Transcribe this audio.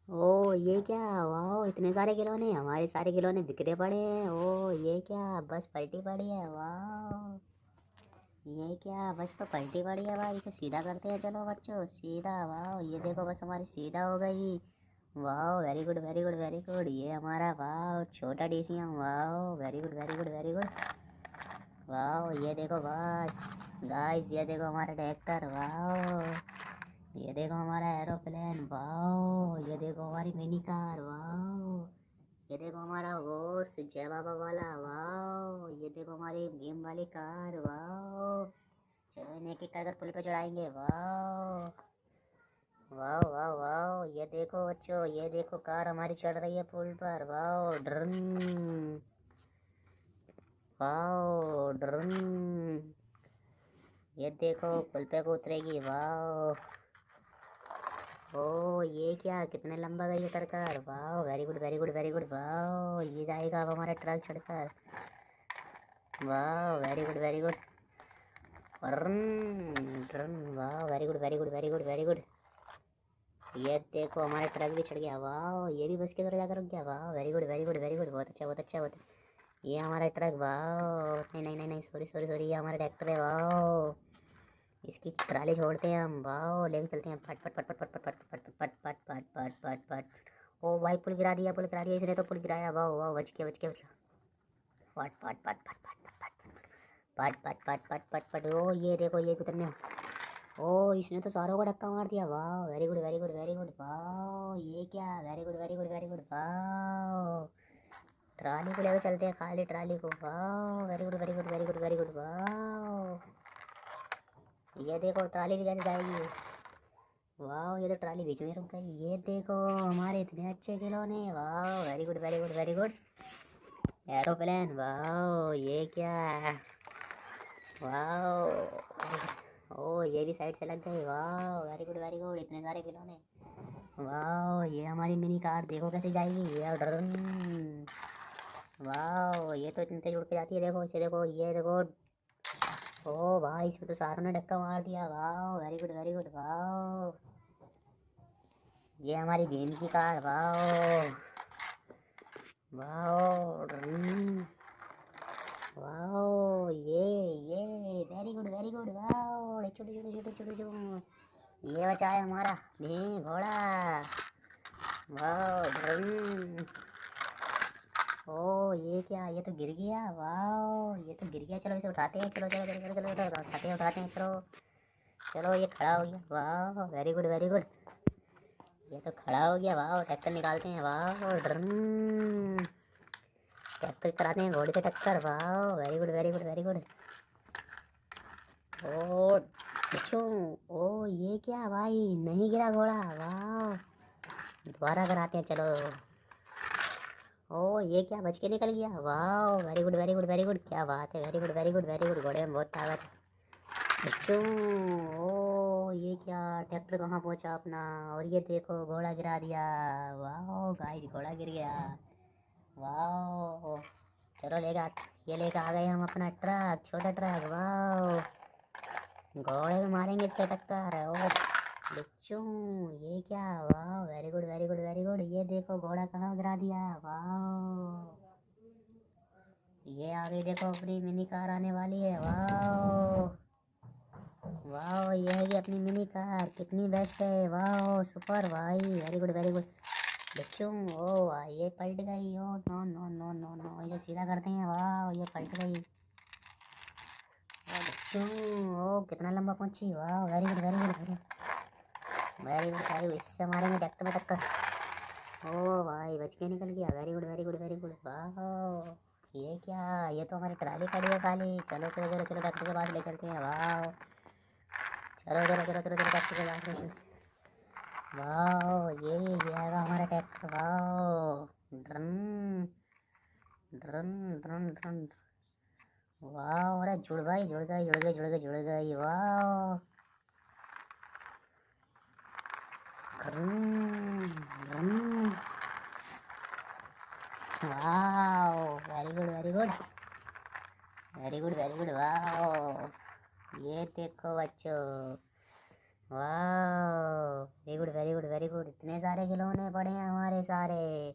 ओ ये क्या? वाह, इतने सारे खिलौने, हमारे सारे खिलौने बिखरे पड़े हैं। ओ ये क्या, बस पलटी पड़ी है? वाह, ये क्या, बस तो पलटी पड़ी है भाई, इसे सीधा करते हैं। चलो बच्चों, सीधा। वाह, ये देखो, बस हमारी सीधा हो गई। वाह, very good very good very good. ये हमारा, वाह, छोटा डीसीएम। वाह, very good very good very good. वाह, ये देखो बस गाइस, ये देखो हमारा ट्रैक्टर। वाह, ये देखो हमारा एरोप्लेन। वाह, ये देखो हमारी मिनी कार। वाह, ये देखो हमारा हॉर्स जय बाबा वाला। वाह, ये देखो हमारी गेम वाली कार। वाह, चलो इन्हें एक एक कर पुल पे चढ़ाएंगे। वाह, वाह वाह वाह, ये देखो बच्चों, ये देखो कार हमारी चढ़ रही है पुल पर। वाह, ड्रन। वाह, ड्रन। ये देखो पुल पे को उतरेगी। वाह, ओ ये क्या, कितने लंबा गई उतर कर। वाह, very good very good very good. वाह, ये जाएगा अब हमारा ट्रक चढ़कर। वाह, वेरी गुड वेरी गुड। ड्रन। वाह, very good very good very good very good. ये देखो हमारा ट्रक भी चढ़ गया। वाह, ये भी बस के तरह जाकर रुक गया। वाह, very good very good very good, बहुत अच्छा बहुत अच्छा बहुत अच्छा। ये हमारा ट्रक। वाह, नहीं नहीं नहीं नहीं, सॉरी सॉरी सॉरी, ये हमारा ट्रैक्टर है। वाह, इसकी ट्राली छोड़ते हैं हम। वाह, लेके चलते हैं। पट पट पट पट पट पट पट पट पट पट पट पट पट पट। ओ भाई, पुल गिरा दिया, पुल गिरा दिया इसने तो, पुल गिराया। वाह वाह, बच के बच के बच के। पट पट पट पट पट पट पट पट पट पट पट पट। ओ ये देखो, ये कितने। ओ इसने तो सारों को धक्का मार दिया। वाह, very good very good very good. वाह, ये क्या, very good very good very good. वाह, ट्राली को लेकर चलते हैं, खाली ट्राली को। वाह, very good very good very good very good. वाह, ये देखो ट्राली भी कैसे जाएगी। वाह, ये तो ट्राली बीच में रुक गई। ये देखो हमारे इतने अच्छे खिलौने। वाह, very good very good very good. Aeroplane. वाह, ये क्या। वाह, ओ ये भी साइड से लग गई। वाह, वेरी गुड वेरी गुड, इतने सारे खिलौने। वाह, ये हमारी मिनी कार देखो कैसे जाएगी। ये ड्रन। वाह, ये तो इतने तेज उड़ के जाती है। देखो इसे, देखो ये देखो। ओ भाई, इसमें तो सारों ने धक्का मार दिया। वाह, वेरी गुड वेरी गुड। वाह, ये हमारी गेम की कार। वाह, वाह, वाह, ये वेरी गुड वेरी गुड। वाह, छोटे छोटे छोटे छोटे छोटे, ये बचा है हमारा भी घोड़ा। वाह, ओ ये क्या, ये तो गिर गया। वाह, ये तो गिर गया। चलो इसे उठाते हैं। चलो चलो चलो चलो चलो उठाते हैं उठाते हैं। चलो चलो, ये खड़ा हो गया। वाह, वेरी गुड वेरी गुड, ये तो खड़ा हो गया। वाह, ट्रैक्टर निकालते हैं। वाह, ड्रन। टक्कर कराते हैं घोड़े से टक्कर। वाह, very good very good very good. ओ पिछू। ओ ये क्या भाई, नहीं गिरा घोड़ा। वाह, दोबारा कराते हैं। चलो, ओ ये क्या, बच के निकल गया। वाह, very good very good very good, क्या बात है। Very good very good very good, घोड़े में बहुत ताकत है। पिछू। ओ ये क्या, ट्रैक्टर कहाँ पहुंचा अपना, और ये देखो घोड़ा गिरा दिया। वाह गाइस, घोड़ा गिर गया। वाह, चलो लेगा, ये लेकर आ गए हम अपना ट्रक, छोटा ट्रक। वाह, घोड़े में मारेंगे इससे टक्कर। ओ बिच्छू, ये क्या। वाह, very good very good very good. ये देखो घोड़ा कहाँ गिरा दिया। वाह, ये आगे देखो अपनी मिनी कार आने वाली है। वाह, वाह, ये है कि अपनी मिनी कार कितनी बेस्ट है। वाह, सुपर भाई, वेरी गुड वेरी गुड। बिच्छू, ओ वाह, ये पलट गई। Oh no no no no no, इसे सीधा करते हैं। वाह, ये पलट गई। ओ कितना लंबा पहुंची। वाह, very good very good very very good very good, इससे मारेंगे ट्रैक्टर में टक्कर। ओ भाई, बच के निकल गया। Very good very good very good. वाह, ये क्या, ये तो हमारी ट्राली खड़ी है खाली। चलो चलो चलो चलो, ट्रैक्टर के पास ले चलते हैं। वाह, चलो चलो चलो चलो चलो, ट्रैक्टर के पास ले चलते। वाह, ये आएगा हमारा ट्रैक्टर। वाह, ड्रन ड्रन ड्रन ड्रन। वाह, अरे जुड़ गई जुड़ गई जुड़ गई जुड़ गई जुड़ गई। वाह, वाह, very good very good very good very good. वाह, ये देखो बच्चों, वाह very good very good very good, इतने सारे खिलौने पड़े हैं हमारे सारे।